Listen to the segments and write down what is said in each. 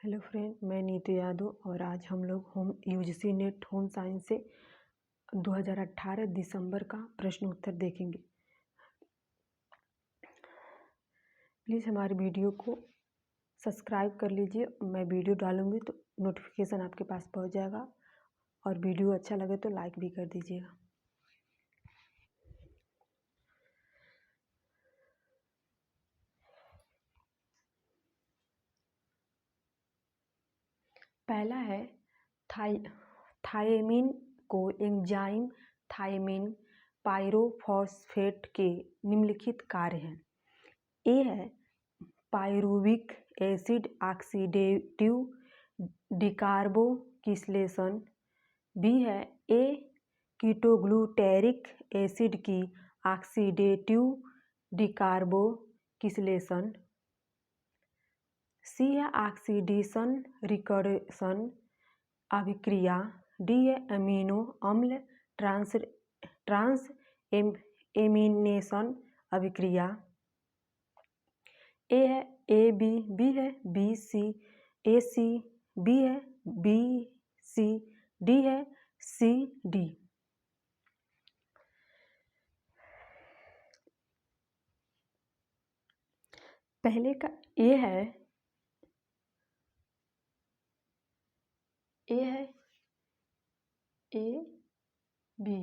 Hello friend, मैं नीतू यादव और आज हम लोग यूजीसी नेट होम साइंस से 2018 दिसंबर का प्रश्न उत्तर देखेंगे। प्लीज़ हमारे वीडियो को सब्सक्राइब कर लीजिए। मैं वीडियो डालूंगी तो नोटिफिकेशन आपके पास पहुंच जाएगा और वीडियो अच्छा लगे तो लाइक भी कर दीजिएगा। पहला है थायमीन को एंजाइम थायमीन पायरोफॉस्फेट के निम्नलिखित कार्य हैं। ए है pyruvic acid oxidative decarboxylation. B है ए कीटोग्लूटेरिक एसिड की ऑक्सीडेटिव डिकार्बोक्सिलेशन। सी है ऑक्सीडेशन रिकर्सन अभिक्रिया। डी है अमीनो अम्ल ट्रांस एमिनेशन अभिक्रिया। ए है ए बी, बी है B C, A C, B है बी सी, डी है सी डी। पहले का ए है ए बी।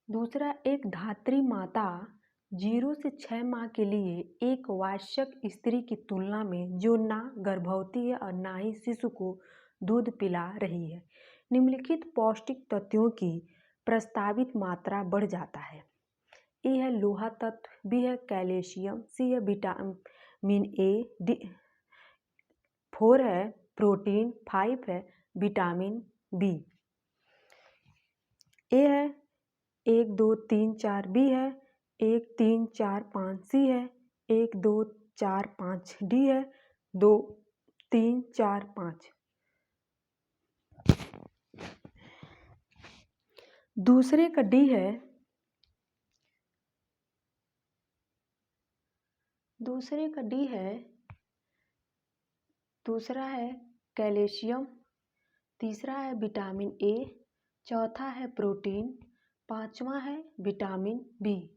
दूसरा, एक धात्री माता 0 से 6 माह के लिए एक वायस्क स्त्री की तुलना में जो ना गर्भवती है और ना ही शिशु को दूध पिला रही है, निम्नलिखित पौष्टिक तत्वों की प्रस्तावित मात्रा बढ़ जाता है। ए है लोहा तत्व, बी है कैल्शियम, सी है विटामिन ए, डी 4 है प्रोटीन, 5 है विटामिन बी। ए है 1 2 3 4, बी है 1 3 4 5, सी है 1 2 4 5, डी है 2 3 4 5। दूसरे का डी है दूसरा है कैल्शियम, तीसरा है विटामिन ए, चौथा है प्रोटीन, पांचवा है विटामिन बी।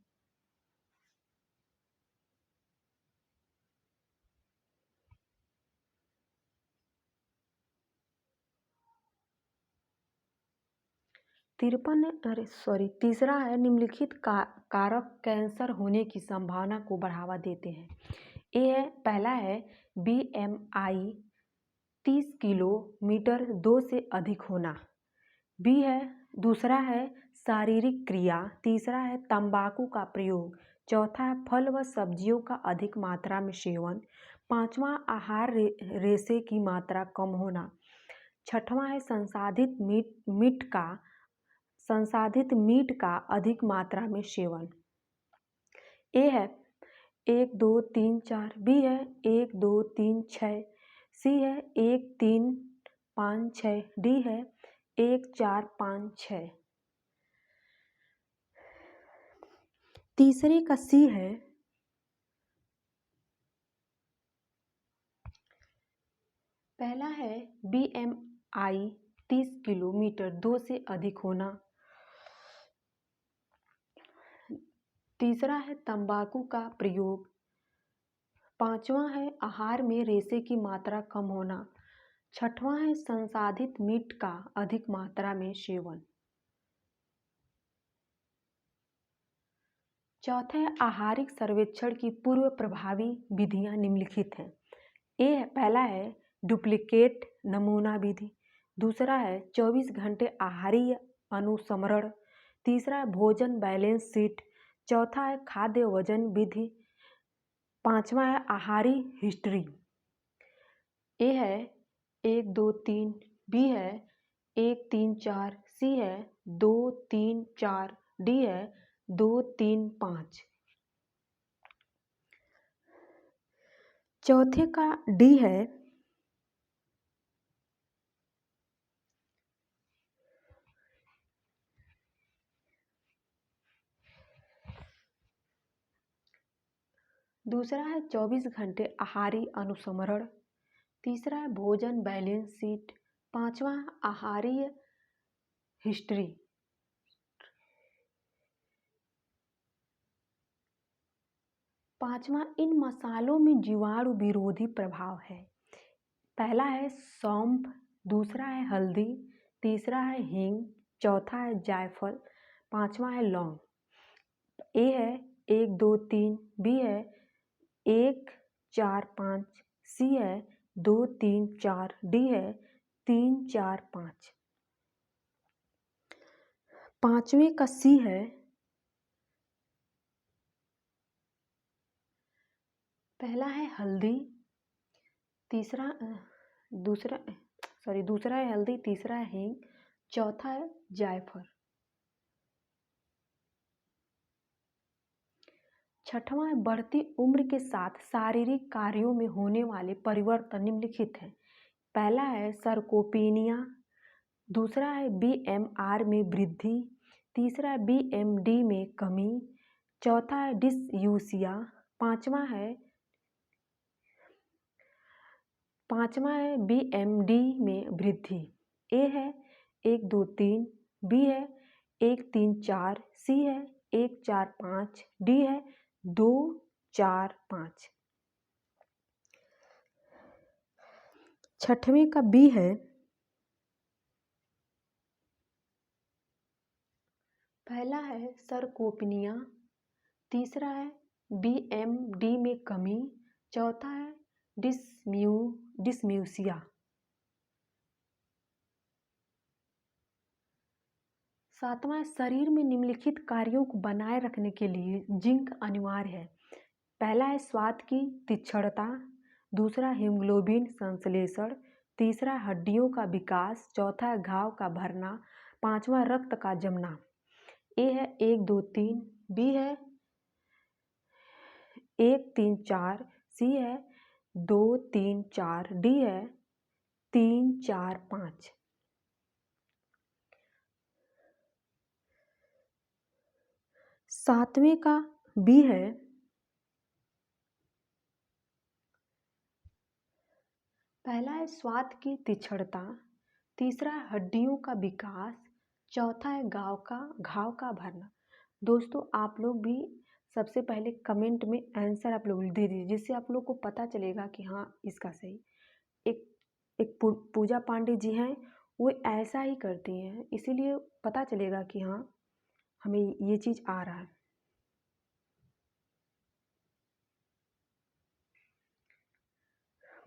तीसरा है निम्नलिखित कारक कैंसर होने की संभावना को बढ़ावा देते हैं। ए है पहला है BMI 30 किलोमीटर 2 से अधिक होना। बी है दूसरा है शारीरिक क्रिया, तीसरा है तंबाकू का प्रयोग, चौथा है फल व सब्जियों का अधिक मात्रा में सेवन, पांचवा आहार रेशे की मात्रा कम होना, छठवां है संसाधित मीट का अधिक मात्रा में सेवन। ए है 1 2 3 4, बी है 1 2 3 6, सी है 1 3 5 6, डी है 1 4 5 6। तीसरे का सी है पहला है BMI 30 किलोमीटर 2 से अधिक होना, तीसरा है तंबाकू का प्रयोग, पांचवा है आहार में रेशे की मात्रा कम होना, छठवां है संसाधित मीट का अधिक मात्रा में सेवन, चौथा है आहारिक सर्वेक्षण की पूर्व प्रभावी विधियां निम्नलिखित हैं। ए पहला है डुप्लीकेट नमूना विधि, दूसरा है 24 घंटे आहारीय अनुस्मरण, तीसरा है भोजन बैलेंस शीट, चौथा है खाद्य वजन विधि, पांचवा है आहारी हिस्ट्री। ए है 1 2 3, बी है 1 3 4, सी है 2 3 4, डी है 2 3 5। चौथे का डी है दूसरा है 24 घंटे आहारी अनुस्मरण। तीसरा है भोजन बैलेंस शीट। पांचवा आहारीय हिस्ट्री। पांचवा इन मसालों में जीवाणु विरोधी प्रभाव है। पहला है सौंफ, दूसरा है हल्दी, तीसरा है हींग, चौथा है जायफल, पांचवा है लौंग। ए है 1 2 3, बी है 1 4 5, सी है 2 3 4, डी है 3 4 5। पांचवें का सी है, पहला है हल्दी, दूसरा है हल्दी, तीसरा है हींग, चौथा है जायफल। छठवां है बढ़ती उम्र के साथ शारीरिक कार्यों में होने वाले परिवर्तन निम्नलिखित हैं। पहला है सर्कोपीनिया, दूसरा है बीएमआर में वृद्धि, तीसरा है बीएमडी में कमी, चौथा है डिसयूसिया, पांचवा है बीएमडी में वृद्धि। ए है 1 2 3, बी है 1 3 4, सी है 1 4 5, डी है 2 4 5। छठवें का बी है, पहला है सर्कोपनिया, तीसरा है बीएमडी में कमी, चौथा है डिसम्यूसिया। सातवां है शरीर में निम्नलिखित कार्यों को बनाए रखने के लिए जिंक अनिवार्य है। पहला है स्वाद की तीक्ष्णता, दूसरा हीमोग्लोबिन संश्लेषण, तीसरा हड्डियों का विकास, चौथा है घाव का भरना, पांचवा रक्त का जमना। ए है 1 2 3, बी है 1 3 4, सी है 2 3 4, डी है 3 4 5। सातवें का बी है, पहला है स्वाद की तीक्ष्णता, तीसरा है हड्डियों का विकास, चौथा है घाव का भरना। दोस्तों आप लोग भी सबसे पहले कमेंट में आंसर आप लोग दे दीजिए, जिससे आप लोग को पता चलेगा कि हाँ इसका सही। एक पूजा पांडे जी हैं, वो ऐसा ही करती हैं, इसीलिए पता चलेगा कि हाँ हमें ये चीज़ आ रहा है।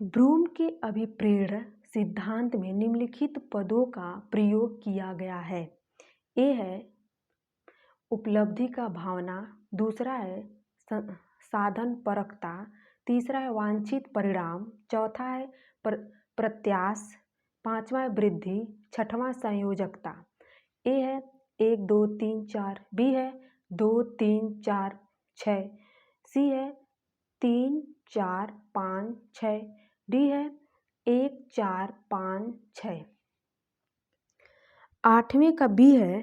ब्रूम के अभिप्रेरण सिद्धांत में निम्नलिखित पदों का प्रयोग किया गया है। ए है उपलब्धि का भावना, दूसरा है साधन परकता, तीसरा है वांछित परिणाम, चौथा है प्रत्याश, पांचवा है वृद्धि, छठवां संयोजकता। ए है 1 2 3 4, बी है 2 3 4 6, सी है 3 4 5 6, डी है 1 4 5 6। आठवें का बी है,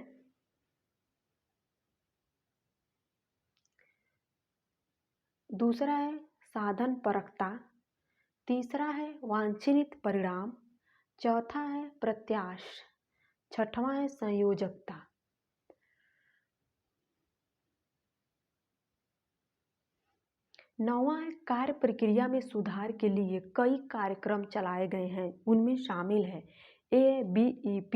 दूसरा है साधन परकता, तीसरा है वांछित परिणाम, चौथा है प्रत्याश, छठवां है संयोजकता। नौवां है कार्य प्रक्रिया में सुधार के लिए कई कार्यक्रम चलाए गए हैं, उनमें शामिल है ABEP,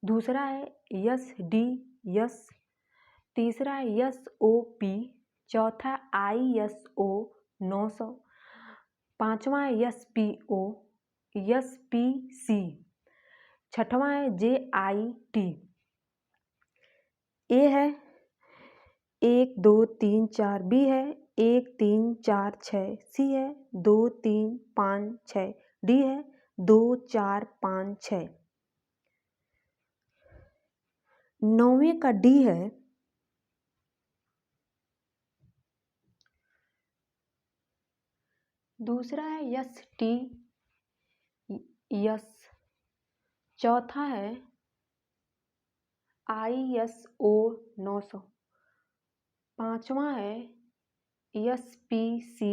दूसरा है SDS, तीसरा है SOP, चौथा ISO 900, पांचवा है SPO, SPC, छठवां है JIT। ए है 1 2 3 4, बी है 1 3 4 6, सी है 2 3 5 6, डी है 2 4 5 6। नौवें का डी है, दूसरा है STS, चौथा है ISO 900, पांचवा है SPC।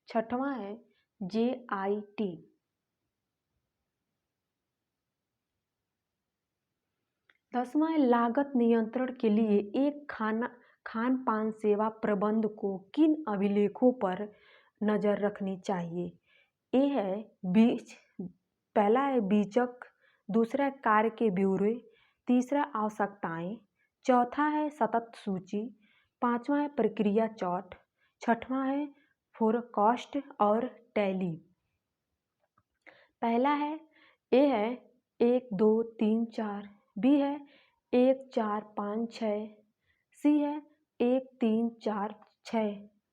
छठवां है JIT। दसवां है लागत नियंत्रण के लिए एक खान पान सेवा प्रबंध को किन अभिलेखों पर नज़र रखनी चाहिए। ए है बीज पहला है बीजक, दूसरा है कार्य के ब्यौरे, तीसरा आवश्यकताएं, चौथा है सतत सूची, पांचवा है प्रक्रिया चार्ट, छठवां है फोरकास्ट और टैली। पहला है ए है 1 2 3 4, बी है 1 4 5 6, सी है 1 3 4 6,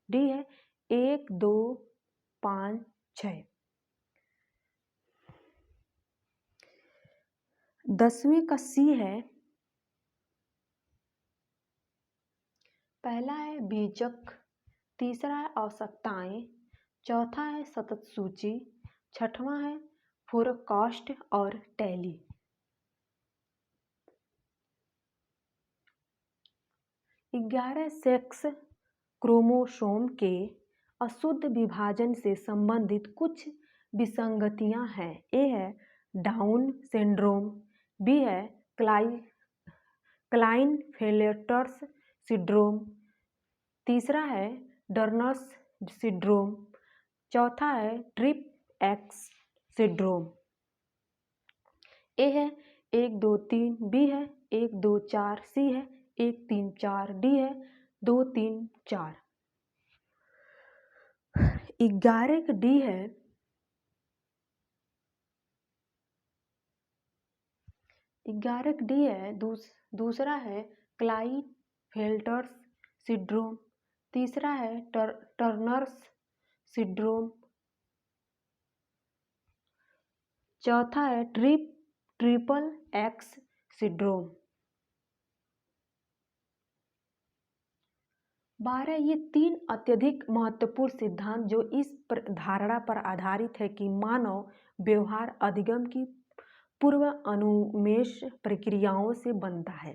डी है 1 2 5 6। 10वीं का सी है, पहला है बीजक, तीसरा है आवश्यकताएं, चौथा है सतत सूची, छठवां है फोरकास्ट और टैली। 11 सेक्स क्रोमोसोम के अशुद्ध विभाजन से संबंधित कुछ विसंगतियां हैं। ए है डाउन सिंड्रोम, बी है क्लाइनफेल्टर्स सिंड्रोम, तीसरा है टर्नर सिंड्रोम, चौथा है ट्रिप एक्स सिंड्रोम। ए है 1 2 3, बी है 1 2 4, सी है 1 3 4, डी है 2 3 4। 11 का डी है, दूसरा है क्लाइनफेल्टर्स सिंड्रोम, तीसरा है टर्नर्स सिंड्रोम, चौथा है ट्रिपल एक्स सिंड्रोम। 12 ये 3 अत्यधिक महत्वपूर्ण सिद्धांत जो इस धारणा पर आधारित है कि मानव व्यवहार अधिगम की पूर्व अनुमेय प्रक्रियाओं से बनता है।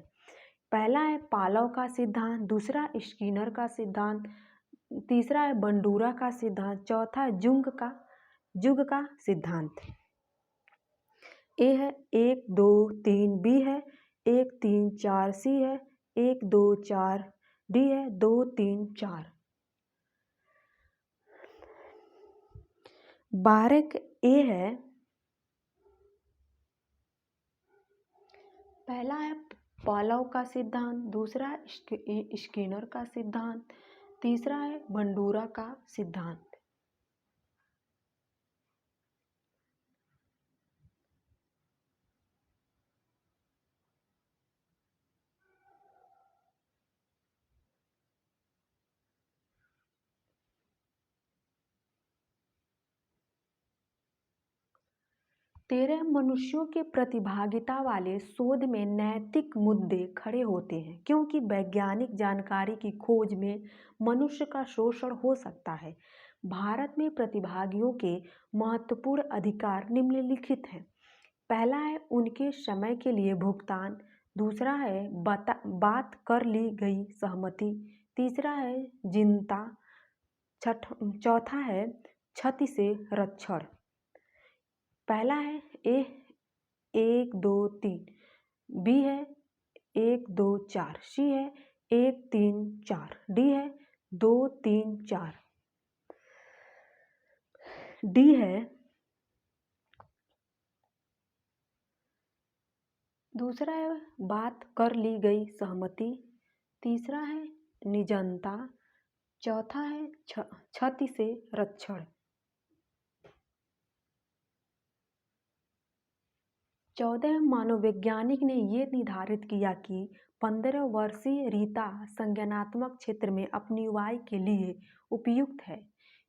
पहला है पालव का सिद्धांत, दूसरा स्किनर का सिद्धांत, तीसरा है बंडूरा का सिद्धांत, चौथा है जुग का सिद्धांत। ए है 1 2 3, बी है 1 3 4, सी है 1 2 4, डी है 2 3 4। 12 ए है, पहला है पालव का सिद्धांत, दूसरा है स्किनर का सिद्धांत, तीसरा है बंडूरा का सिद्धांत। तेरह मनुष्यों के प्रतिभागिता वाले शोध में नैतिक मुद्दे खड़े होते हैं क्योंकि वैज्ञानिक जानकारी की खोज में मनुष्य का शोषण हो सकता है। भारत में प्रतिभागियों के महत्वपूर्ण अधिकार निम्नलिखित हैं। पहला है उनके समय के लिए भुगतान, दूसरा है बात कर ली गई सहमति, तीसरा है जिनता, चौथा है क्षति से रक्षण। पहला है ए 1 2 3, बी है 1 2 4, सी है 1 3 4, डी है 2 3 4। डी है, दूसरा है बात कर ली गई सहमति, तीसरा है निजनता, चौथा है क्षति से रक्षण। 14 मानववैज्ञानिक ने ये निर्धारित किया कि 15 वर्षीय रीता संज्ञानात्मक क्षेत्र में अपनी वाई के लिए उपयुक्त है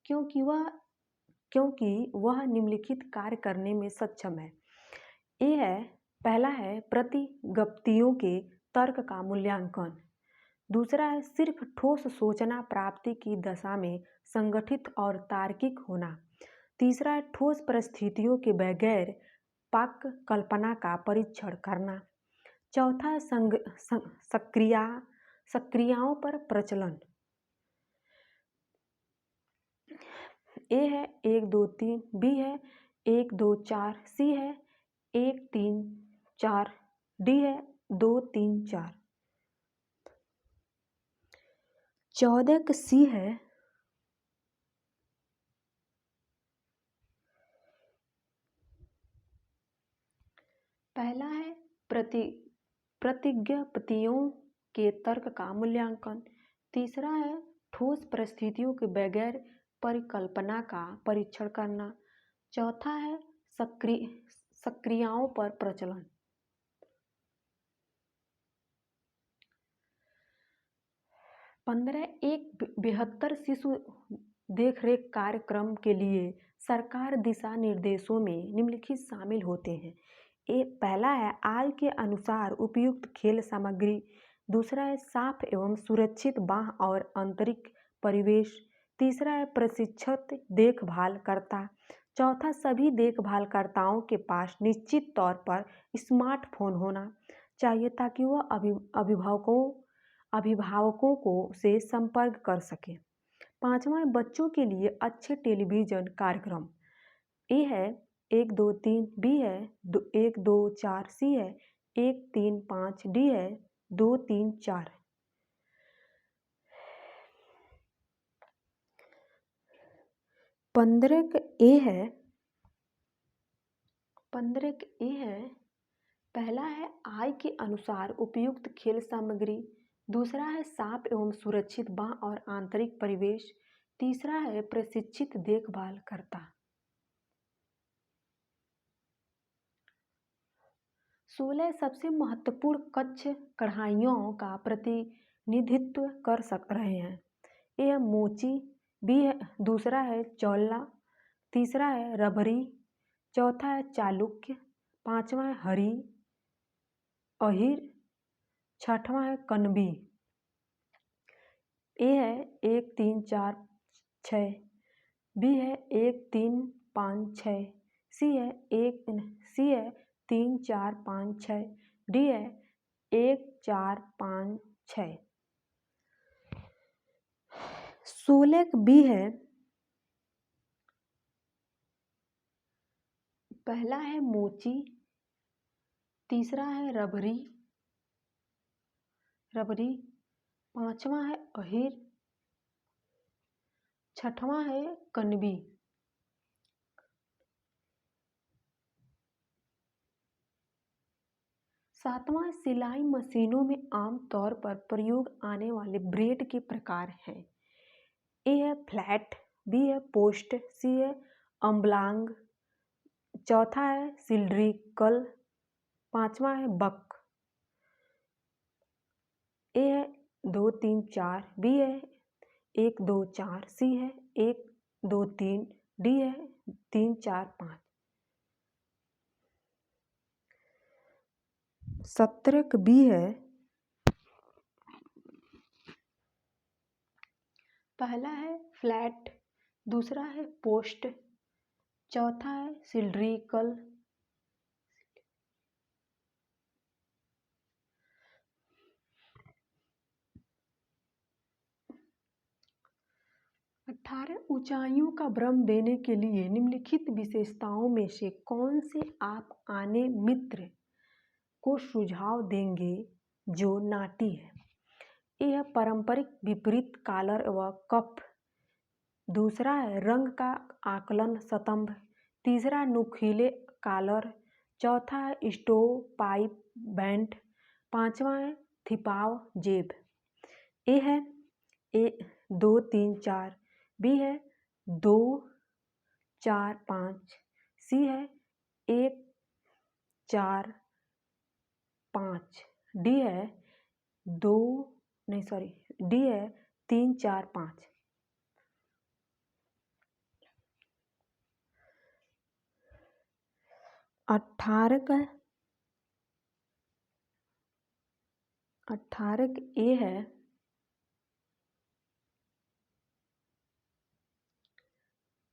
क्योंकि वह निम्नलिखित कार्य करने में सक्षम है। ए है, पहला है प्रतिगप्तियों के तर्क का मूल्यांकन, दूसरा है सिर्फ ठोस सोचना प्राप्ति की दशा में संगठित और तार्किक होना, तीसरा है ठोस परिस्थितियों के बगैर पाक कल्पना का परीक्षण करना, चौथा सक्रियाओं पर प्रचलन। ए है 1 2 3, बी है 1 2 4, सी है 1 3 4, डी है 2 3 4। 14 का सी है पहला है प्रतिज्ञापतियों के तर्क का मूल्यांकन। तीसरा है ठोस परिस्थितियों के बगैर परिकल्पना का परीक्षण करना। चौथा है सक्रियाओं पर प्रचलन। 15 एक बेहतर शिशु देखरेख कार्यक्रम के लिए सरकार दिशा निर्देशों में निम्नलिखित शामिल होते हैं। पहला है आय के अनुसार उपयुक्त खेल सामग्री। दूसरा है साफ एवं सुरक्षित बाह्य और आंतरिक परिवेश। तीसरा है प्रशिक्षित देखभालकर्ता। चौथा सभी देखभालकर्ताओं के पास निश्चित तौर पर स्मार्टफोन होना चाहिए ताकि वह अभिभावकों को से संपर्क कर सके। पांचवा बच्चों के लिए अच्छे टेलीविजन कार्यक्रम। ए है 1 2 3, बी है 1 2 4, सी है 1 3 5, डी है 2 3 4। 15 का ए है पहला है आय के अनुसार उपयुक्त खेल सामग्री। दूसरा है साफ एवं सुरक्षित बाह्य और आंतरिक परिवेश। तीसरा है प्रशिक्षित देखभालकर्ता। 16 सबसे महत्वपूर्ण कच्छ कढ़ाइयों का प्रतिनिधित्व कर रहे हैं। ए है मोची, बी है दूसरा है चौला, तीसरा है रबरी, चौथा है चालुक्य, पांचवा है हरी अहिर, छठवां है कनबी। ए है 1 3 4 6, बी है 1 3 5 6, सी है 3 4 5 6, डी है 1 4 5 6। 16 का बी है पहला है मोची, तीसरा है रबरी, पांचवा है अहिर, छठवां है कनबी। 7वां सिलाई मशीनों में आमतौर पर प्रयोग आने वाले ब्लेड के प्रकार हैं। ए है फ्लैट, बी है पोस्ट, सी है अम्बलांग, चौथा है सिलिंड्रिकल, पांचवा है बक। ए है 2 3 4, बी है 1 2 4, सी है 1 2 3, डी है 3 4 5। 17 का बी है पहला है फ्लैट, दूसरा है पोस्ट, चौथा है सिलिंड्रिकल, ऊंचाइयों का भ्रम देने के लिए निम्नलिखित विशेषताओं में से कौन से आप आने मित्र को सुझाव देंगे जो नाटी है। यह पारंपरिक विपरीत कॉलर व कफ। दूसरा है रंग का आकलन स्तंभ। तीसरा नुकीले कॉलर। चौथा है स्टोव पाइप बैंड। पांचवा है थिपाव जेब। ए है 2 3 4, बी है 2 4 5, सी है 1 4 5, डी है 3 4 5। 18 का ए है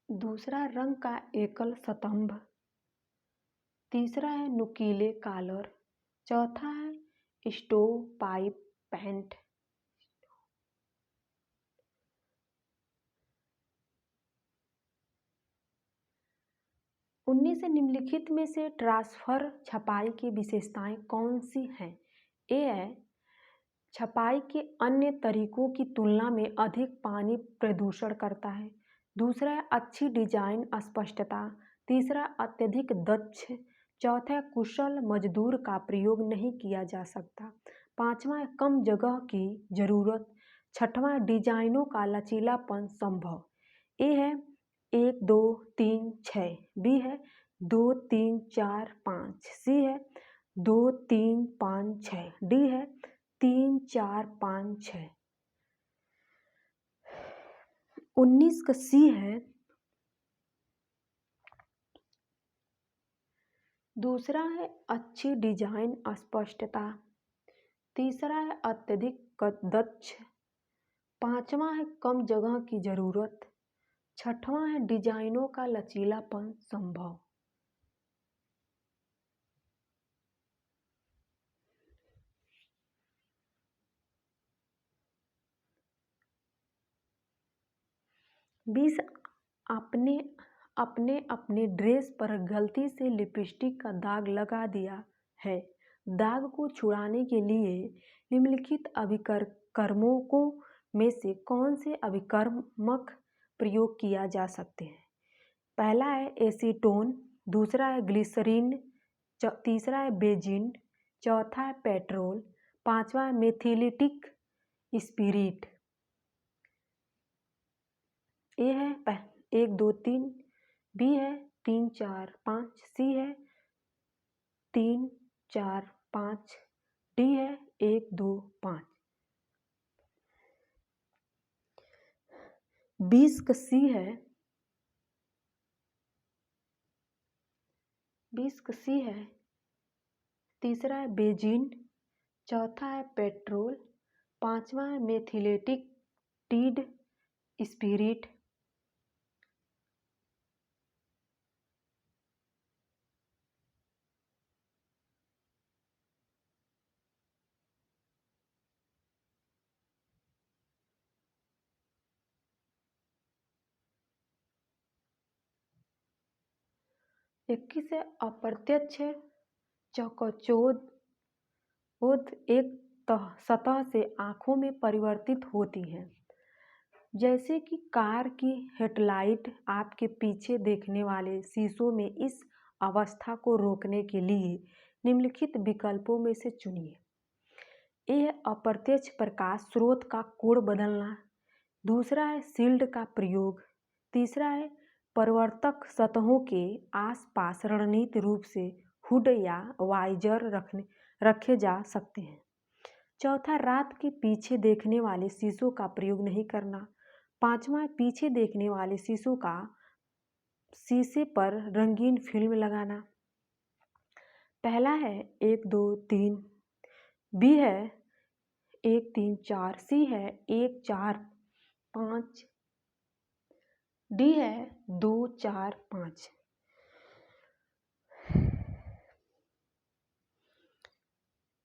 दूसरा रंग का एकल स्तंभ। तीसरा है नुकीले कॉलर। चौथा है स्टोव पाइप पैंट। उनमें से निम्नलिखित में से ट्रांसफर छपाई की विशेषताएं कौन सी हैं? ए है छपाई के अन्य तरीकों की तुलना में अधिक पानी प्रदूषण करता है। दूसरा है अच्छी डिजाइन स्पष्टता। तीसरा अत्यधिक दक्ष। चौथा है कुशल मजदूर का प्रयोग नहीं किया जा सकता। पांचवा है कम जगह की जरूरत। छठवां है डिजाइनों का लचीलापन संभव। ए है 1 2 3 6। बी है 2 3 4 5। सी है 2 3 5 6। डी है 3 4 5 6। 19 का सी है। दूसरा है अच्छी डिजाइन स्पष्टता। तीसरा है अत्यधिक दक्ष। पांचवा है कम जगह की जरूरत। छठवां है डिजाइनों का लचीलापन संभव। बीस आपने अपने अपने ड्रेस पर गलती से लिपस्टिक का दाग लगा दिया है। दाग को छुड़ाने के लिए निम्नलिखित अभिकर्मकों में से कौन से अभिकर्मक प्रयोग किया जा सकते हैं? पहला है एसीटोन। दूसरा है ग्लिसरीन। तीसरा है बेंजीन। चौथा है पेट्रोल। पांचवा है मेथिलिटिक स्पिरिट। ए है 1 2 3। बी है 3 4 5। सी है 3 4 5। डी है 1 2 5। 20 का सी है। 20 का सी है। तीसरा है बेंजीन। चौथा है पेट्रोल। पांचवा है मेथिलेटिक टीड स्पिरिट। इक्कीस है अप्रत्यक्ष चकचोद एक सतह से आंखों में परिवर्तित होती है। जैसे कि कार की हेडलाइट आपके पीछे देखने वाले शीशों में इस अवस्था को रोकने के लिए निम्नलिखित विकल्पों में से चुनिए। यह अप्रत्यक्ष प्रकाश स्रोत का कोण बदलना। दूसरा है शील्ड का प्रयोग। तीसरा है परावर्तक सतहों के आसपास रणनीतिक रूप से हुड या वाइजर रखे जा सकते हैं। चौथा रात के पीछे देखने वाले शीशों का प्रयोग नहीं करना। पांचवा पीछे देखने वाले शीशे पर रंगीन फिल्म लगाना। पहला है 1 2 3। बी है 1 3 4। सी है 1 4 5। डी है 2 4 5।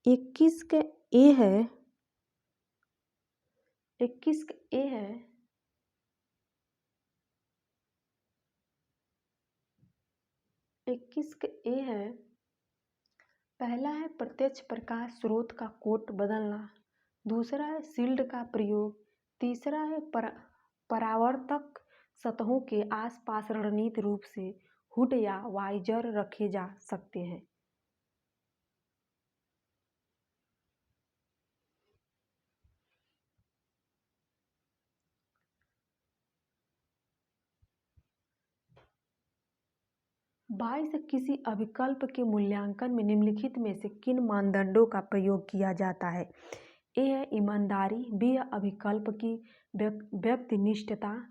21 का ए है। 21 का ए है। 21 का ए है। पहला है प्रत्यक्ष प्रकाश स्रोत का कोण बदलना। दूसरा है शील्ड का प्रयोग। तीसरा है परावर्तक सतहों के आसपास रणनीतिक रूप से हुड या वाइजर रखे जा सकते हैं। बाईस किसी अभिकल्प के मूल्यांकन में निम्नलिखित में से किन मानदंडों का प्रयोग किया जाता है? ए है ईमानदारी। बी है अभिकल्प की व्यक्तिनिष्ठता।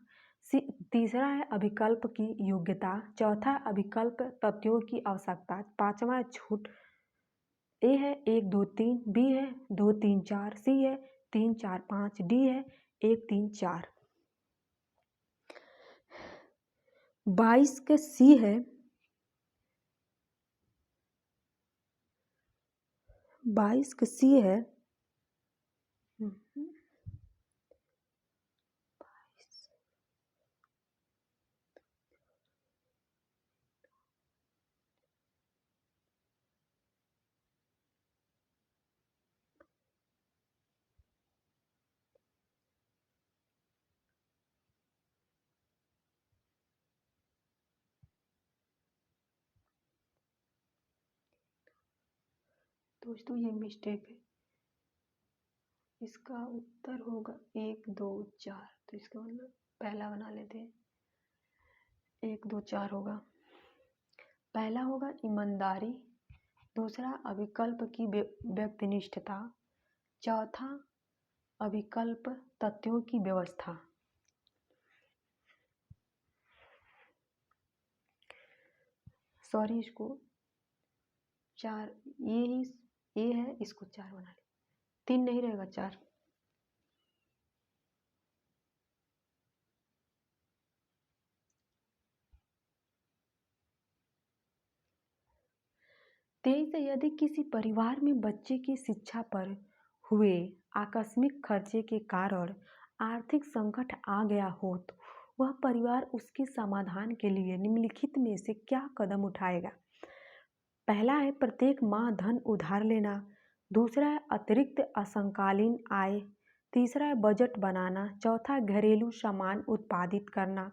तीसरा है अभिकल्प की योग्यता। चौथा अभिकल्प तथ्यों की आवश्यकता। पांचवा है छूट। ए है 1 2 3। बी है 2 3 4। सी है 3 4 5। डी है 1 3 4। 22 का सी है। 22 का सी है। दोस्तों ये मिस्टेक है, इसका उत्तर होगा 1 2 4। तो इसका मतलब पहला बना लेते हैं, 1 2 4 होगा। पहला होगा ईमानदारी, दूसरा अविकल्प की व्यक्तिनिष्ठता, चौथा अविकल्प तथ्यों की व्यवस्था। सॉरी, इसको 4, ये है, इसको 4 बना ले, 3 नहीं रहेगा 4। तेईस, यदि किसी परिवार में बच्चे की शिक्षा पर हुए आकस्मिक खर्चे के कारण आर्थिक संकट आ गया हो तो वह परिवार उसके समाधान के लिए निम्नलिखित में से क्या कदम उठाएगा? पहला है प्रत्येक माह धन उधार लेना, दूसरा है अतिरिक्त असंकालीन आय, तीसरा है बजट बनाना, चौथा घरेलू सामान उत्पादित करना,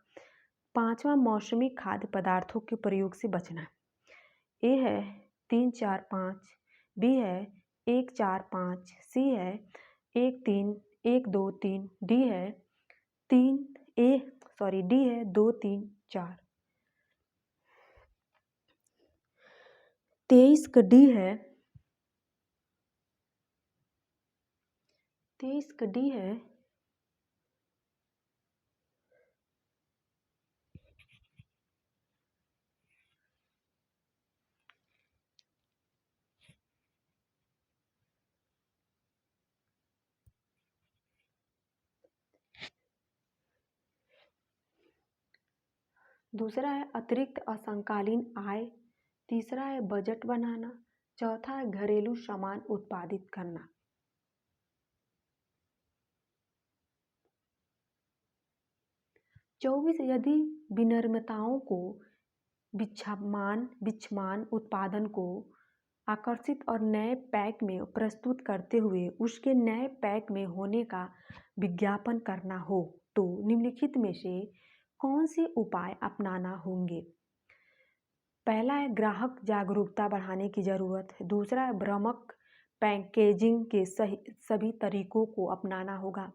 पांचवा मौसमी खाद्य पदार्थों के प्रयोग से बचना। ए है 3 4 5, बी है 1 4 5, सी है 1 3 1 2 3, डी है 2 3 4। 23 का डी है, 23 का डी है दूसरा है अतिरिक्त असंकालीन आय, तीसरा है बजट बनाना, चौथा है घरेलू सामान उत्पादित करना। चौबीस, यदि विनिर्माताओं को बिछमान उत्पादन को आकर्षित और नए पैक में प्रस्तुत करते हुए उसके नए पैक में होने का विज्ञापन करना हो तो निम्नलिखित में से कौन से उपाय अपनाना होंगे? पहला है ग्राहक जागरूकता बढ़ाने की ज़रूरत है, दूसरा है भ्रामक पैकेजिंग के सभी तरीकों को अपनाना होगा,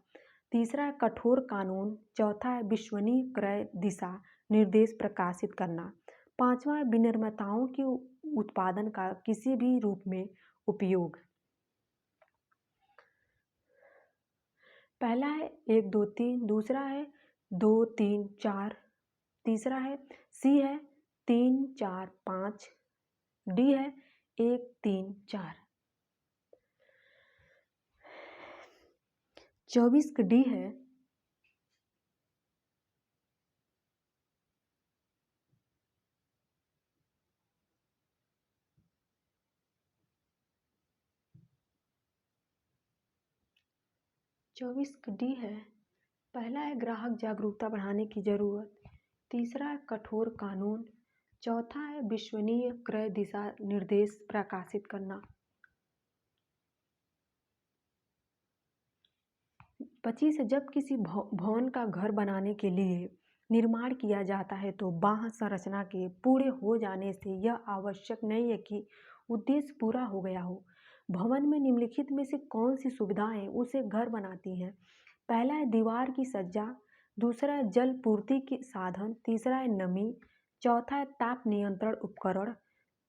तीसरा है कठोर कानून, चौथा है विश्वसनीय क्रय दिशा निर्देश प्रकाशित करना, पांचवा है विनिर्माताओं के उत्पादन का किसी भी रूप में उपयोग। पहला है 1 2 3, दूसरा है 2 3 4, तीसरा है सी है 3 4 5, डी है 1 3 4। 24 का डी है, पहला है ग्राहक जागरूकता बढ़ाने की जरूरत, तीसरा है कठोर कानून, चौथा है विश्वसनीय क्रय दिशा निर्देश प्रकाशित करना। 25, जब किसी भवन का घर बनाने के लिए निर्माण किया जाता है तो बाह्य संरचना के पूरे हो जाने से यह आवश्यक नहीं है कि उद्देश्य पूरा हो गया हो। भवन में निम्नलिखित में से कौन सी सुविधाएं उसे घर बनाती हैं? पहला है दीवार की सज्जा, दूसरा है जल पूर्ति के साधन, तीसरा है नमी, चौथा है ताप नियंत्रण उपकरण,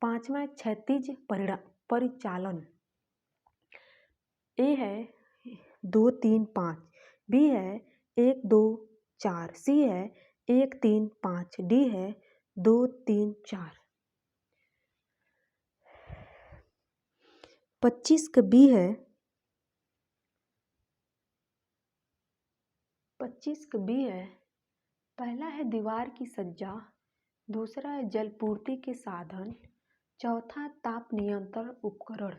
पांचवा है क्षैतिज परिचालन। ए है 2 3 5, बी है 1 2 4, सी है 1 3 5, डी है 2 3 4। 25 का बी है, 25 का बी है, पहला है दीवार की सज्जा, दूसरा है जलपूर्ति के साधन, चौथा ताप नियंत्रण उपकरण।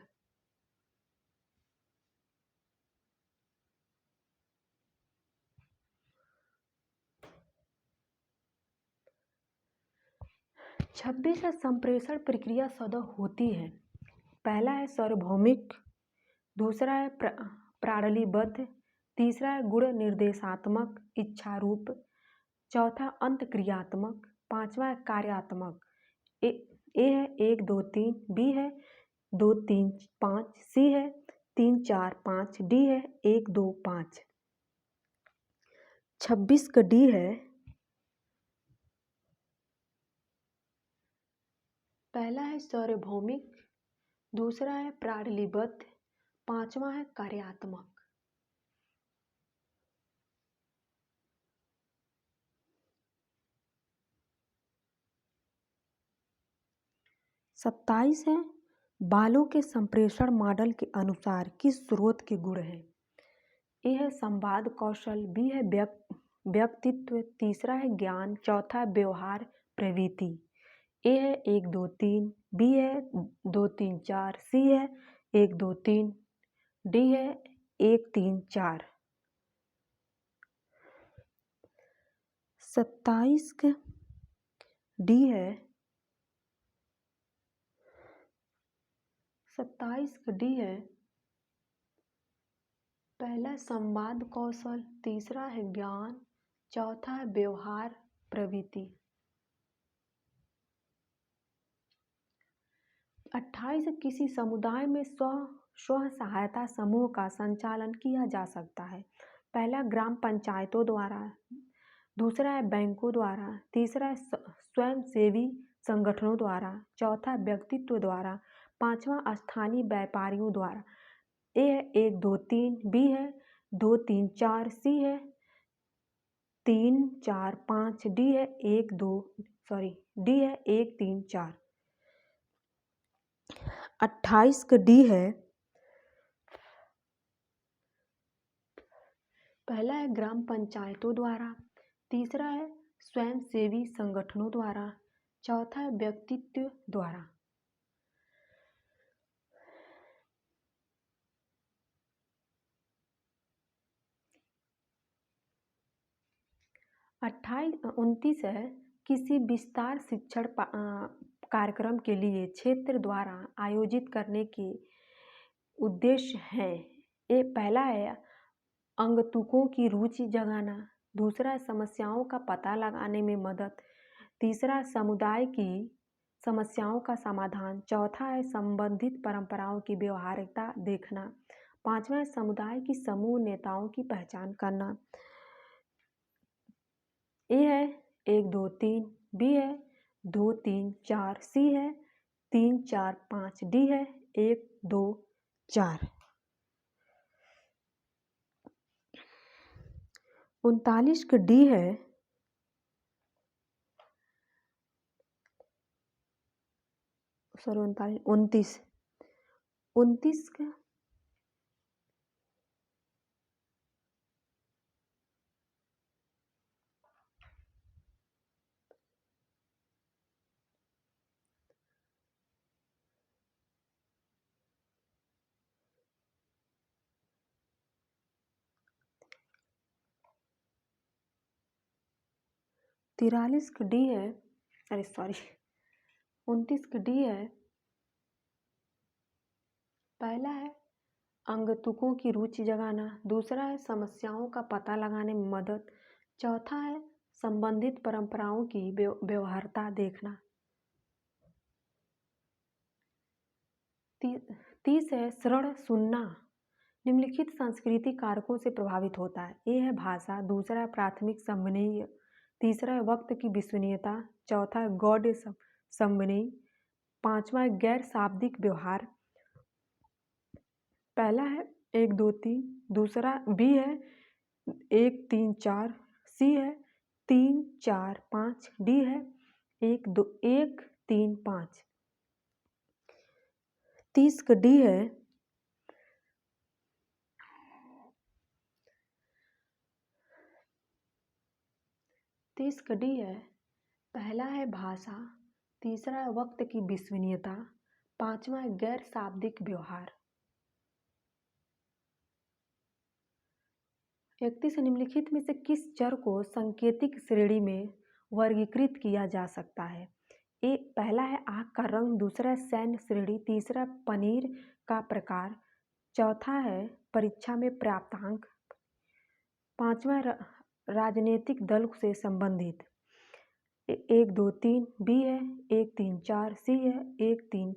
छब्बीस है संप्रेषण प्रक्रिया स्वतः होती है। पहला है सार्वभौमिक, दूसरा है प्रणालीबद्ध, तीसरा है गुण निर्देशात्मक इच्छारूप, चौथा अंतक्रियात्मक, पांचवा है कार्यात्मक। ए है 1 2 3, बी है 2 3 5 सी है, 3 4 5 डी है, 1 2 5। 26 का डी है, पहला है सार्वभौमिक, दूसरा है प्रणालीबद्ध, पांचवा है कार्यात्मक। 27 है बालों के संप्रेषण मॉडल के अनुसार किस स्रोत के गुण हैं। ए है संवाद कौशल, बी है व्यक्तित्व, तीसरा है ज्ञान, चौथा है व्यवहार प्रवृत्ति। ए है 1 2 3, बी है 2 3 4, सी है 1 2 3, डी है 1 3 4। 27 का डी है, 27 का डी है, पहला संवाद कौशल, तीसरा है ज्ञान, चौथा है व्यवहार प्रवृत्ति। 28 किसी समुदाय में स्व सहायता समूह का संचालन किया जा सकता है। पहला ग्राम पंचायतों द्वारा, दूसरा है बैंकों द्वारा, तीसरा है स्वयंसेवी संगठनों द्वारा, चौथा व्यक्तित्व द्वारा, पांचवा स्थानीय व्यापारियों द्वारा। ए है 1 2 3, बी है 2 3 4, सी है 3 4 5, डी है 1 3 4। 28 का डी है, पहला है ग्राम पंचायतों द्वारा, तीसरा है स्वयंसेवी संगठनों द्वारा, चौथा है व्यक्तित्व द्वारा। 29 है किसी विस्तार शिक्षण कार्यक्रम के लिए क्षेत्र द्वारा आयोजित करने के उद्देश्य हैं। ये पहला है अंगतुकों की रुचि जगाना, दूसरा है समस्याओं का पता लगाने में मदद, तीसरा समुदाय की समस्याओं का समाधान, चौथा है संबंधित परंपराओं की व्यवहारिकता देखना, पांचवा है समुदाय की समूह नेताओं की पहचान करना। ए है 1 2 3, बी है 2 3 4, सी है 3 4 5, डी है 1 2 4। 39 का डी है, सॉरी 29 29 का 43 का डी है, अरे सॉरी 29 का डी है, पहला है अंगतुकों की रुचि जगाना, दूसरा है समस्याओं का पता लगाने में मदद, चौथा है संबंधित परंपराओं की व्यवहारिकता देखना। 30 है श्रवण सुनना निम्नलिखित सांस्कृतिक कारकों से प्रभावित होता है। ए है भाषा, दूसरा है प्राथमिक संवहनीय, तीसरा है वक्त की विश्वसनीयता, चौथा है गौड़ संवहनीय, पांचवा है गैर शाब्दिक व्यवहार। पहला है 1 2 3, दूसरा बी है 1 3 4, सी है 3 4 5, डी है 1 2 1 3 5। 30 का डी है, पहला है भाषा, तीसरा है वक्त की विश्वसनीयता, पांचवा है गैर शाब्दिक व्यवहार। 31 निम्नलिखित में से किस चर को सांकेतिक श्रेणी में वर्गीकृत किया जा सकता है। ए पहला है आँख का रंग, दूसरा है सैन्य श्रेणी, तीसरा पनीर का प्रकार, चौथा है परीक्षा में प्राप्त अंक, पांचवा राजनीतिक दल से संबंधित। 1 2 3, बी है 1 3 4, सी है 1 3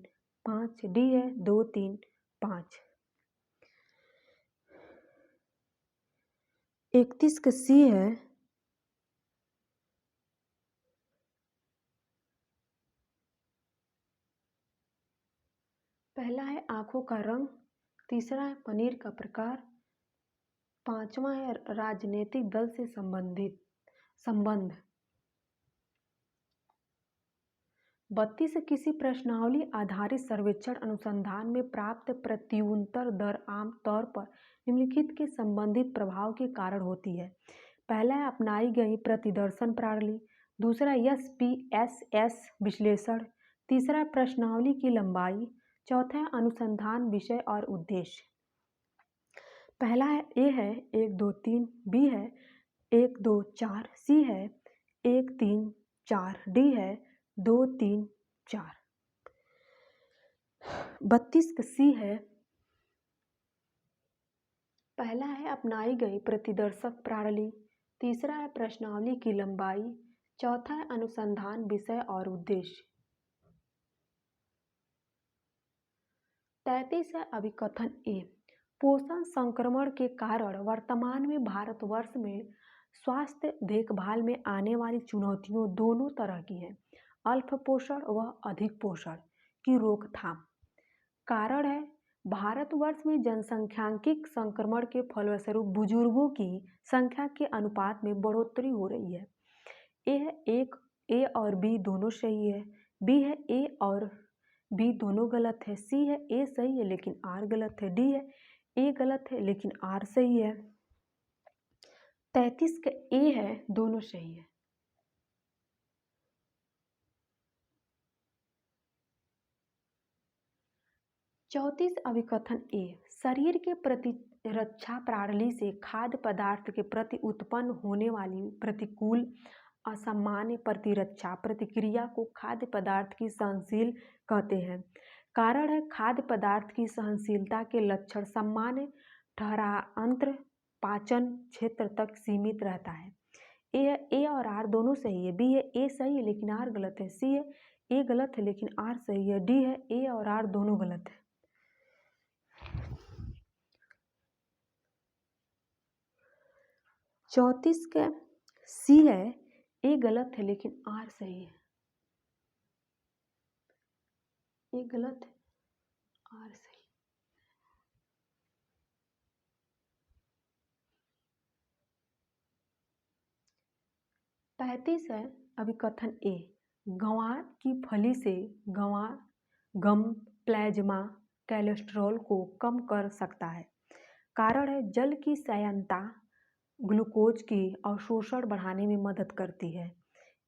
5, डी है 2, 3, 5। 31 का सी है पहला है आंखों का रंग, तीसरा है पनीर का प्रकार, पांचवा है राजनीतिक दल से संबंध। 32 किसी प्रश्नावली आधारित सर्वेक्षण अनुसंधान में प्राप्त प्रत्युत्तर दर आम तौर पर निम्नलिखित के संबंधित प्रभाव के कारण होती है। पहला है अपनाई गई प्रतिदर्शन प्रणाली, दूसरा SPSS विश्लेषण, तीसरा प्रश्नावली की लंबाई, चौथा है अनुसंधान विषय और उद्देश्य। पहला है ए है 1 2 3, बी है 1 2 4, सी है 1 3 4, डी है 2 3 4। 32 का सी है पहला है अपनाई गई प्रतिदर्शक प्रणाली, तीसरा है प्रश्नावली की लंबाई, चौथा है अनुसंधान विषय और उद्देश्य। 33 है अभिकथन ए। पोषण संक्रमण के कारण वर्तमान में भारतवर्ष में स्वास्थ्य देखभाल में आने वाली चुनौतियों दोनों तरह की हैं, अल्प पोषण व अधिक पोषण की रोकथाम। कारण है भारतवर्ष में जनसंख्यांकिक संक्रमण के फलस्वरूप बुजुर्गों की संख्या के अनुपात में बढ़ोतरी हो रही है। ए और बी दोनों सही है, बी है ए और बी दोनों गलत है, सी है ए सही है लेकिन आर गलत है, डी है ए गलत है लेकिन आर सही है। 33 का ए है दोनों सही है। चौतीस अभिकथन ए। शरीर के प्रतिरक्षा प्रणाली से खाद्य पदार्थ के प्रति उत्पन्न होने वाली प्रतिकूल असामान्य प्रतिरक्षा प्रतिक्रिया को खाद्य पदार्थ की सहनशील कहते हैं। कारण है खाद्य पदार्थ की सहनशीलता के लक्षण सामान्य ठहरांतर पाचन क्षेत्र तक सीमित रहता है। ए और आर दोनों सही है, बी है ए सही है लेकिन आर गलत है, सी है ए गलत है लेकिन आर सही है, डी है ए और आर दोनों गलत है। 34 का सी है ए गलत है लेकिन आर सही है, ए गलत है आर सही। 35 है अभिकथन ए। गंवार की फली से गम प्लाज्मा कोलेस्ट्रॉल को कम कर सकता है। कारण है जल की संयंत्रता ग्लूकोज की अवशोषण बढ़ाने में मदद करती है।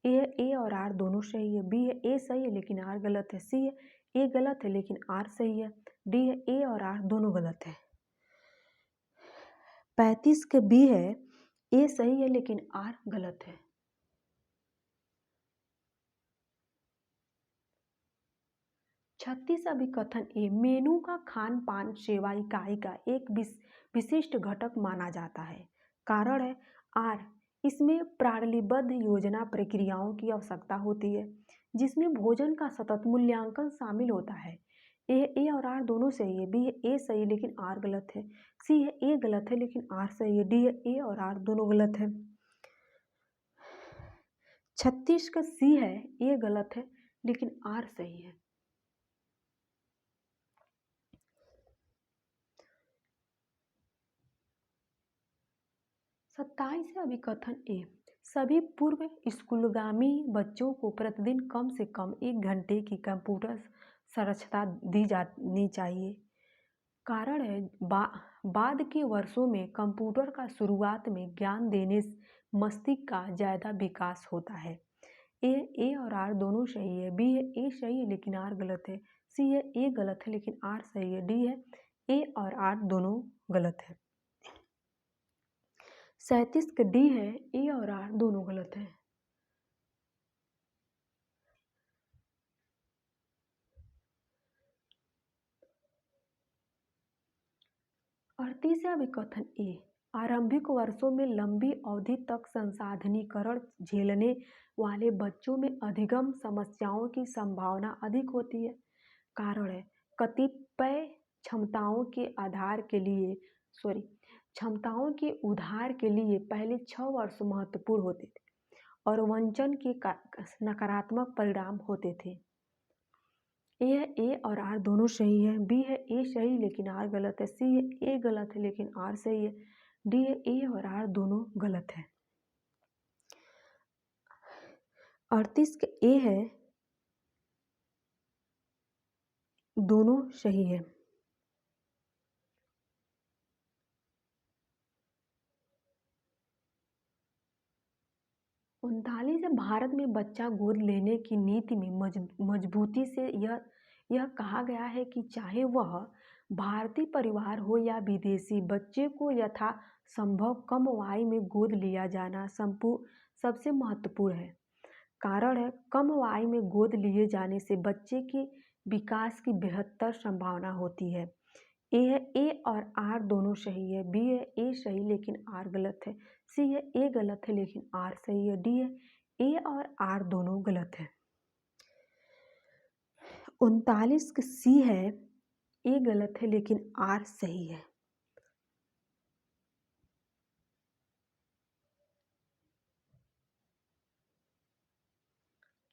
ए और आर दोनों सही है, बी है ए सही है लेकिन आर गलत है, सी है ए गलत है लेकिन आर सही है, डी है ए और आर दोनों गलत है। 35 के बी है ए सही है लेकिन आर गलत है। 36 अभिकथन ए। मेनू का खान पान सेवा इकाई का एक विशिष्ट घटक माना जाता है। कारण है आर इसमें प्रणालीबद्ध योजना प्रक्रियाओं की आवश्यकता होती है जिसमें भोजन का सतत मूल्यांकन शामिल होता है। ए और आर दोनों सही है, बी है ए सही लेकिन आर गलत है, सी है ए गलत है लेकिन आर सही है, डी है ए और आर दोनों गलत है। 36 का सी है ए गलत है लेकिन आर सही है। 27 अभिकथन ए। सभी पूर्व स्कूलगामी बच्चों को प्रतिदिन कम से कम 1 घंटे की कंप्यूटर साक्षरता दी जानी चाहिए। कारण है बाद के वर्षों में कंप्यूटर का शुरुआत में ज्ञान देने से मस्तिष्क का ज़्यादा विकास होता है। ए और आर दोनों सही है, बी है ए सही है लेकिन आर गलत है, सी है ए गलत है लेकिन आर सही है, डी है ए और आर दोनों गलत है। 37 का डी है ए और आर दोनों गलत है। 38 अभिकथन ए। आरंभिक वर्षों में लंबी अवधि तक संसाधनीकरण झेलने वाले बच्चों में अधिगम समस्याओं की संभावना अधिक होती है। कारण है कतिपय क्षमताओं के आधार के लिए क्षमताओं के उधार के लिए पहले 6 वर्ष महत्वपूर्ण होते थे और वंचन के नकारात्मक परिणाम होते थे। ए और आर दोनों सही है। बी है ए सही लेकिन आर गलत है। सी है ए गलत है लेकिन आर सही है। डी है ए और आर दोनों गलत है। 38 का ए है, दोनों सही है। 39 है, भारत में बच्चा गोद लेने की नीति में मजबूती से यह कहा गया है कि चाहे वह भारतीय परिवार हो या विदेशी, बच्चे को यथा संभव कम आयु में गोद लिया जाना सबसे महत्वपूर्ण है। कारण है कम आयु में गोद लिए जाने से बच्चे के विकास की बेहतर संभावना होती है। ए और आर दोनों सही है। बी है ए सही लेकिन आर गलत है। सी है ए गलत है लेकिन आर सही है। डी है ए और आर दोनों गलत है। 39 का सी है, ए गलत है लेकिन आर सही है।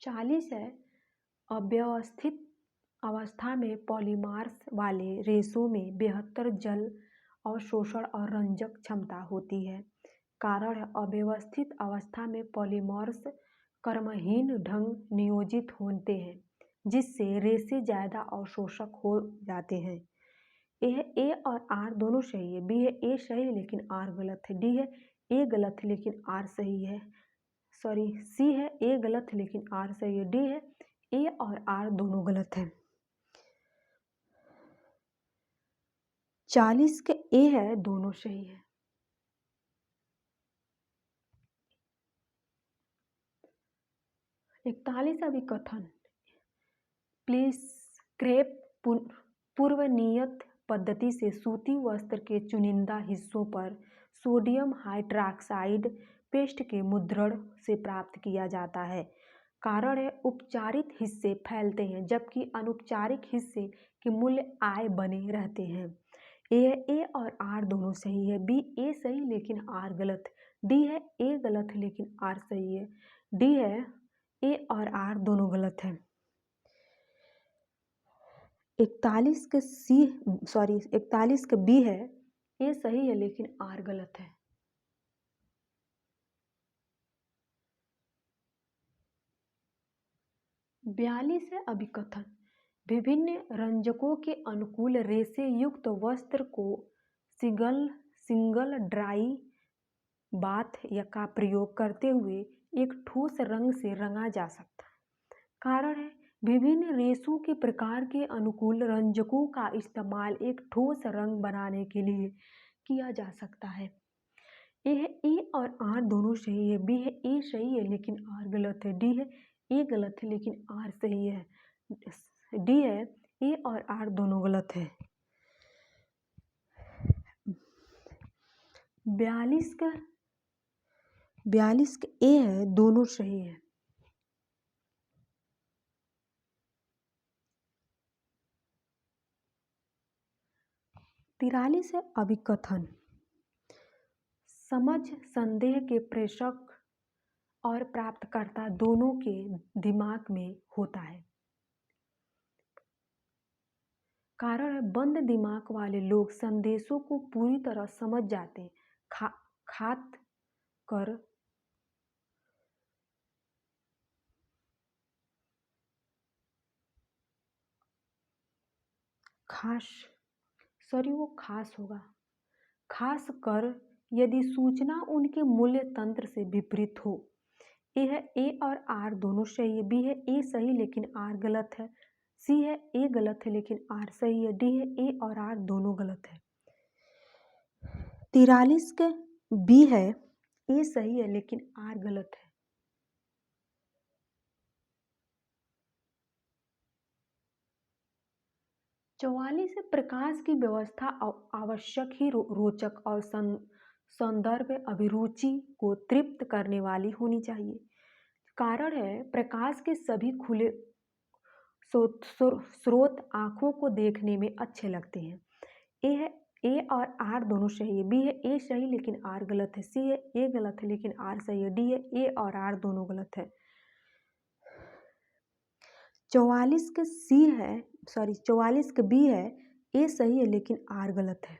चालीस है, अव्यवस्थित अवस्था में पॉलीमर्स वाले रेशों में बेहतर जल अवशोषण और रंजक क्षमता होती है। कारण है अव्यवस्थित अवस्था में पॉलीमर्स क्रमहीन ढंग नियोजित होते हैं जिससे रेशे ज़्यादा अवशोषक हो जाते हैं। ए और आर दोनों सही है। बी है ए सही लेकिन आर गलत है। डी है ए गलत है लेकिन आर सही है। सी है ए गलत है लेकिन आर सही है। डी है ए और आर दोनों गलत है। 40 के ए है, दोनों सही है। 41 अभिकथन प्लेस्क्रेप पूर्व नियत पद्धति से सूती वस्त्र के चुनिंदा हिस्सों पर सोडियम हाइड्रॉक्साइड पेस्ट के मुद्रण से प्राप्त किया जाता है। कारण है उपचारित हिस्से फैलते हैं जबकि अनौपचारिक हिस्से के मूल्य आय बने रहते हैं। ए और आर दोनों सही है। बी ए सही लेकिन आर गलत है। डी है ए गलत है लेकिन आर सही है। डी है ए और आर दोनों गलत है। 41 का बी है, ए सही है लेकिन आर गलत है। 42 है अभिकथन विभिन्न रंजकों के अनुकूल रेशे युक्त वस्त्र को सिंगल ड्राई बाथ का प्रयोग करते हुए एक ठोस रंग से रंगा जा सकता है। कारण है विभिन्न रेशों के प्रकार के अनुकूल रंजकों का इस्तेमाल एक ठोस रंग बनाने के लिए किया जा सकता है। ए और आर दोनों सही है। बी है ए सही है लेकिन आर गलत है। डी है ए गलत है लेकिन आर सही है। डी है ए और आर दोनों गलत है। 42 का ए है, दोनों सही है। 43 है अभिकथन समझ संदेह के प्रेषक और प्राप्तकर्ता दोनों के दिमाग में होता है। कारण है बंद दिमाग वाले लोग संदेशों को पूरी तरह समझ जाते हैं, खास कर यदि सूचना उनके मूल्य तंत्र से विपरीत हो। ए और आर दोनों सही है। बी है ए सही लेकिन आर गलत है। सी है ए गलत है लेकिन आर सही है। डी है ए और आर दोनों गलत है। 43 के बी है, ए सही है लेकिन आर गलत है। 44 है प्रकाश की व्यवस्था आवश्यक ही रोचक और सौंदर्य अभिरुचि को तृप्त करने वाली होनी चाहिए। कारण है प्रकाश के सभी स्रोत आँखों को देखने में अच्छे लगते हैं। ए है ए और आर दोनों सही है। बी है ए सही लेकिन आर गलत है। सी है ए गलत है लेकिन आर सही है। डी है ए और आर दोनों गलत है। 44 के सी है, 44 के बी है, ए सही है लेकिन आर गलत है।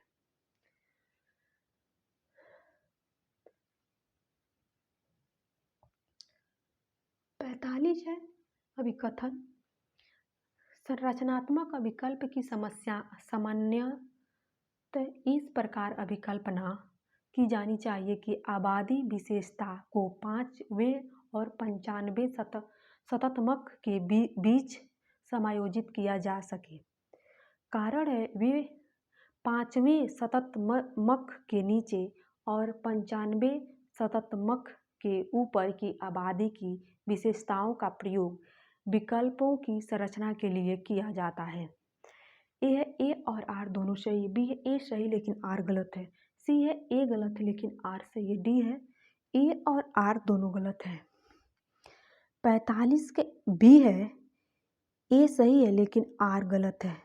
45 है अभिकथन। संरचनात्मक अभिकल्प की समस्या सामान्यतः इस प्रकार अभिकल्पना की जानी चाहिए कि आबादी विशेषता को 5वें और 95वें शततमक के बीच समायोजित किया जा सके। कारण है वे 5वें शततमक के नीचे और 95वें शततमक के ऊपर की आबादी की विशेषताओं का प्रयोग विकल्पों की संरचना के लिए किया जाता है। ए है ए और आर दोनों सही है। बी है ए सही लेकिन आर गलत है। सी है ए गलत है लेकिन आर सही है। डी है ए और आर दोनों गलत है। 45 के बी है ए सही है लेकिन आर गलत है।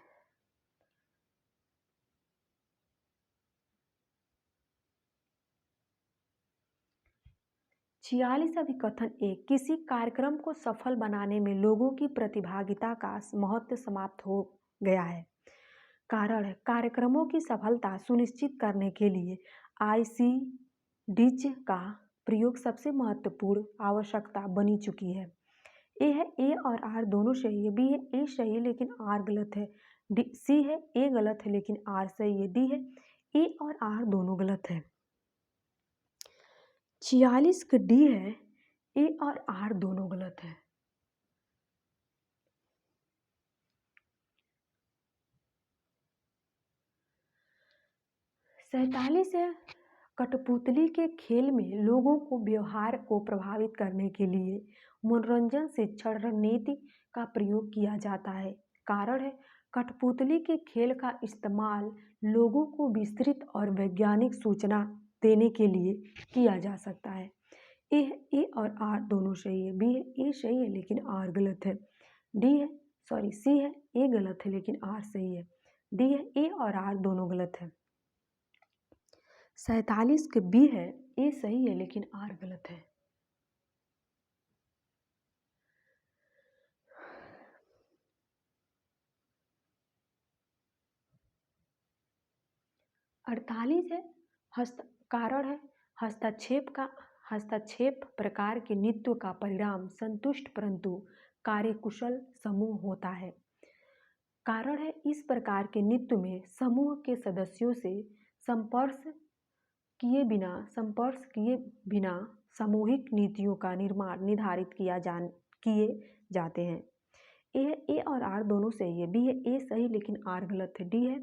46 अभिकथन एक, किसी कार्यक्रम को सफल बनाने में लोगों की प्रतिभागिता का महत्व समाप्त हो गया है। कारण है कार्यक्रमों की सफलता सुनिश्चित करने के लिए ICDs का प्रयोग सबसे महत्वपूर्ण आवश्यकता बनी चुकी है। ए है ए और आर दोनों सही है। बी है ए सही है लेकिन आर गलत है। सी है ए गलत है लेकिन आर सही है। डी है ए और आर दोनों गलत है। 46 का डी है ए और आर दोनों गलत है। 47 है कठपुतली के खेल में लोगों को व्यवहार को प्रभावित करने के लिए मनोरंजन शिक्षण रणनीति का प्रयोग किया जाता है। कारण है कठपुतली के खेल का इस्तेमाल लोगों को विस्तृत और वैज्ञानिक सूचना देने के लिए किया जा सकता है। ए और आर दोनों सही है। बी है ए सही है लेकिन आर गलत है। सी है ए गलत है लेकिन आर सही है। डी है ए और आर दोनों गलत है। 47 के बी है ए सही है लेकिन आर गलत है। 48 है कारण है हस्तक्षेप प्रकार के नृत्य का परिणाम संतुष्ट परंतु कार्यकुशल समूह होता है। कारण है इस प्रकार के नृत्य में समूह के सदस्यों से संपर्क किए बिना सामूहिक नीतियों का निर्माण निर्धारित किए जाते हैं। ए और आर दोनों सही है। बी है ए सही लेकिन आर गलत है।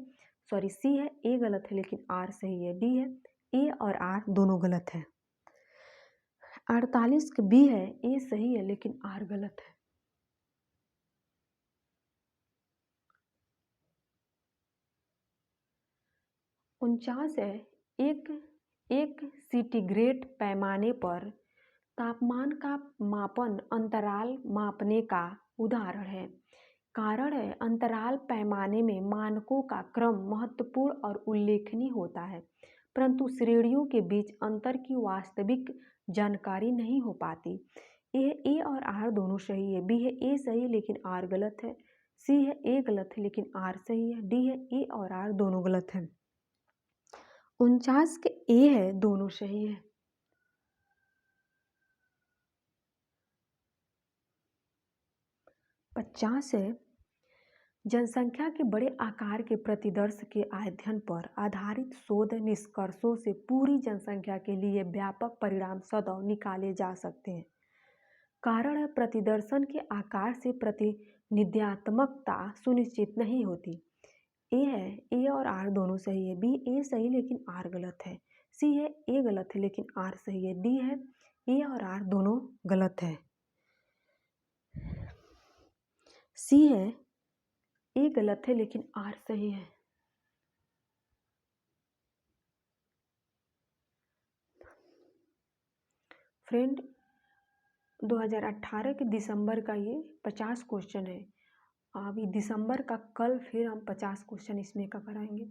सी है ए गलत है लेकिन आर सही है। डी है ए और आर दोनों गलत है। 48 के बी है ए सही है लेकिन आर गलत है। 49 है एक सेंटीग्रेड पैमाने पर तापमान का मापन अंतराल मापने का उदाहरण है। कारण है अंतराल पैमाने में मानकों का क्रम महत्वपूर्ण और उल्लेखनीय होता है, परंतु श्रेणियों के बीच अंतर की वास्तविक जानकारी नहीं हो पाती। ए और आर दोनों सही है। बी है ए सही लेकिन आर गलत है। सी है ए गलत है लेकिन आर सही है। डी है ए और आर दोनों गलत है। 49 के ए है दोनों सही है। 50 है जनसंख्या के बड़े आकार के प्रतिदर्श के अध्ययन पर आधारित शोध निष्कर्षों से पूरी जनसंख्या के लिए व्यापक परिणाम सदैव निकाले जा सकते हैं। कारण है प्रतिदर्शन के आकार से प्रतिनिध्यात्मकता सुनिश्चित नहीं होती। ए और आर दोनों सही है। बी ए सही लेकिन आर गलत है। सी है ए गलत है लेकिन आर सही है। डी है ए और आर दोनों गलत है। सी है ए गलत है लेकिन आर सही है। फ्रेंड 2018 के दिसंबर का ये 50 क्वेश्चन है अभी दिसंबर का कल फिर हम 50 क्वेश्चन इसमें का कराएंगे।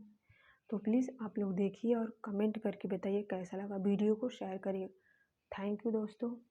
तो प्लीज़ आप लोग देखिए और कमेंट करके बताइए कैसा लगा। वीडियो को शेयर करिए। थैंक यू दोस्तों।